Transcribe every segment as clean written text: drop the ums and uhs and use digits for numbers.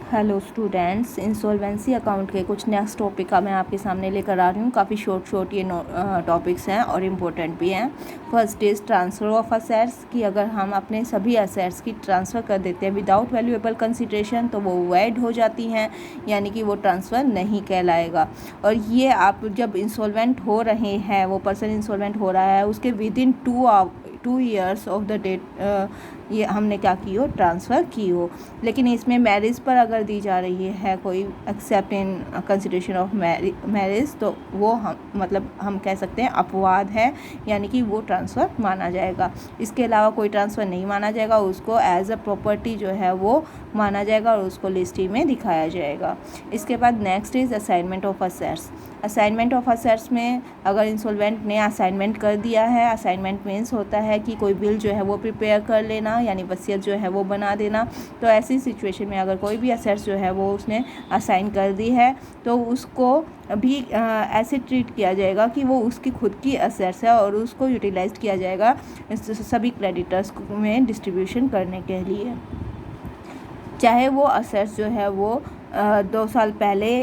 Hello students, insolvency account के कुछ next topic का मैं आपके सामने लेकर आ रही हूँ। काफ़ी शॉर्ट ये टॉपिक्स हैं और इम्पोर्टेंट भी हैं। First is transfer of assets, कि अगर हम अपने सभी असेट्स की ट्रांसफ़र कर देते हैं विदाउट वैल्यूएबल कंसिडरेशन तो वो वैड हो जाती हैं, यानी कि वो ट्रांसफ़र नहीं कहलाएगा। और ये आप जब इंसॉल्वेंट हो रहे हैं, वो पर्सन इंसॉल्वेंट हो रहा है, उसके within 2 years of the date ये हमने क्या की हो, ट्रांसफ़र की हो। लेकिन इसमें मैरिज पर अगर दी जा रही है कोई accept in consideration of marriage, तो वो हम कह सकते हैं अपवाद है, यानी कि वो ट्रांसफ़र माना जाएगा। इसके अलावा कोई ट्रांसफ़र नहीं माना जाएगा, उसको एज अ प्रॉपर्टी जो है वो माना जाएगा और उसको लिस्टिंग में दिखाया जाएगा। इसके बाद next is assignment of assets. Assignment of assets में अगर इंसॉल्वेंट ने असाइनमेंट कर दिया है, असाइनमेंट मीन्स होता है कि कोई बिल जो है वो प्रिपेयर कर लेना, यानी वसीयत जो है वो बना देना। तो ऐसी सिचुएशन में अगर कोई भी असेट्स जो है वो उसने असाइन कर दी है तो उसको भी ऐसे ट्रीट किया जाएगा कि वो उसकी खुद की असेट्स है और उसको यूटिलाइज किया जाएगा सभी क्रेडिटर्स में डिस्ट्रीब्यूशन करने के लिए। चाहे वो असेट्स जो है वो 2 साल पहले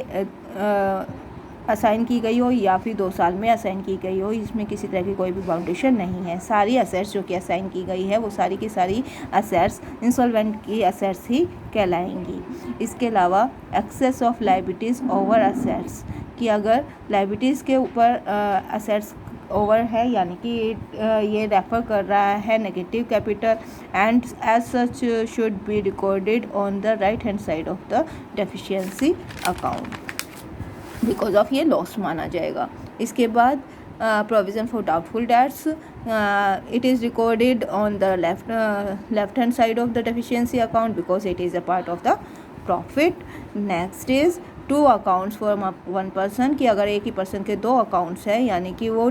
असाइन की गई हो या फिर 2 साल में असाइन की गई हो, इसमें किसी तरह की कोई भी बाउंडेशन नहीं है। सारी असेट्स जो कि असाइन की गई है वो सारी की सारी असेट्स इंसॉल्वेंट की असेट्स ही कहलाएंगी। इसके अलावा excess of liabilities over assets, कि अगर लायबिलिटीज़ के ऊपर असेट्स ओवर है, यानी कि ये रेफर कर रहा है negative capital, and as such should be recorded on the right hand side of the deficiency account, because of ये लॉस माना जाएगा। इसके बाद provision for doubtful debts, it is recorded on the left hand side of the deficiency account because it is a part of the profit. Next is 2 accounts for 1 person, कि अगर एक ही person के 2 accounts हैं, यानी कि वो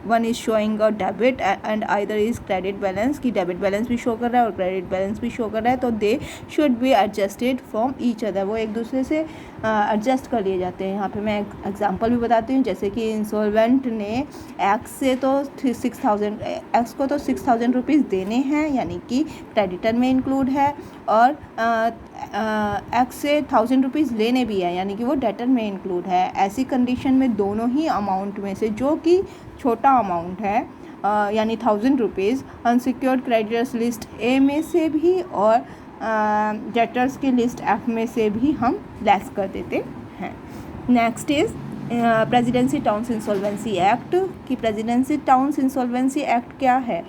one is showing a debit and either is credit balance, कि debit balance भी शो कर रहा है और क्रेडिट बैलेंस भी शो कर रहा है, तो they should be adjusted from each other, वो एक दूसरे से एडजस्ट कर लिए जाते हैं। यहाँ पे मैं एक एग्जांपल भी बताती हूँ, जैसे कि इंसॉल्वेंट ने एक्स से तो 6,000 एक्स को तो 6,000 रुपीज़ देने हैं, यानी कि क्रेडिटर में इंक्लूड है, और एक्स से 1,000 रुपीज़ लेने भी है, यानी कि वो डेटर में इंक्लूड है। ऐसी कंडीशन में दोनों ही अमाउंट में से जो कि छोटा अमाउंट है, यानी 1,000 rupees, unsecured creditors list A में से भी और डेटर्स की लिस्ट एफ में से भी हम लेस कर देते हैं। Next is presidency towns insolvency act, कि प्रेसिडेंसी टाउन्स इंसॉल्वेंसी एक्ट क्या है।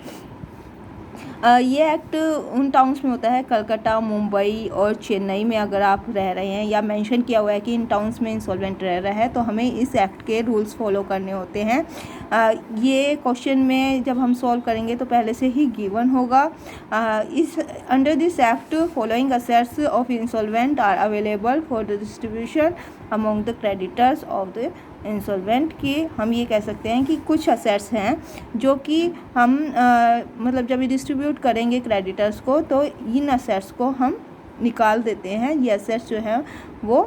ये एक्ट उन टाउन्स में होता है, कलकत्ता, मुंबई और चेन्नई में अगर आप रह रहे हैं या मेंशन किया हुआ है कि इन टाउन्स में इंसॉल्वेंट रह रहा है, तो हमें इस एक्ट के रूल्स फॉलो करने होते हैं। ये क्वेश्चन में जब हम सॉल्व करेंगे तो पहले से ही गिवन होगा। इस under this act following assets of insolvent are available for the distribution among the creditors of the insolvent, की हम ये कह सकते हैं कि कुछ असेट्स हैं जो कि हम मतलब जब डिस्ट्रीब्यूट करेंगे क्रेडिटर्स को तो इन असेट्स को हम निकाल देते हैं। ये असेट्स जो है वो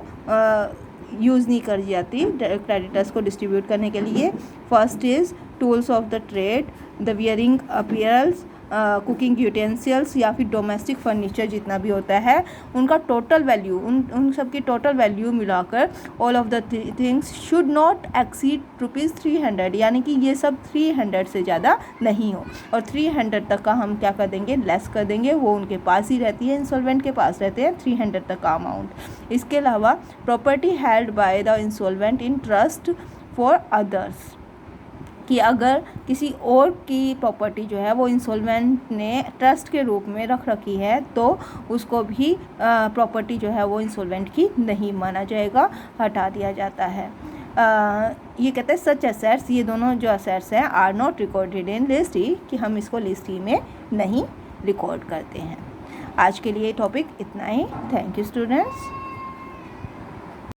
यूज़ नहीं करी जाती क्रेडिटर्स को डिस्ट्रीब्यूट करने के लिए। First is tools of the trade, the wearing appears, cooking utensils या फिर डोमेस्टिक फर्नीचर जितना भी होता है, उनका टोटल वैल्यू, उन सब की टोटल वैल्यू मिलाकर all of the things should not exceed ₹300, यानी कि ये सब 300 से ज़्यादा नहीं हो, और 300 तक का हम क्या कर देंगे, लेस कर देंगे। वो उनके पास ही रहती है, इंसॉल्वेंट के पास रहते हैं 300 तक का अमाउंट। इसके अलावा property held by the insolvent in trust for others, कि अगर किसी और की प्रॉपर्टी जो है वो इंसॉल्वेंट ने ट्रस्ट के रूप में रख रखी है तो उसको भी प्रॉपर्टी जो है वो इंसॉल्वेंट की नहीं माना जाएगा, हटा दिया जाता है। ये कहते हैं सच असेट्स, ये दोनों जो असेट्स हैं are not recorded in list E, कि हम इसको लिस्ट ई में नहीं रिकॉर्ड करते हैं। आज के लिए टॉपिक इतना ही। Thank you students.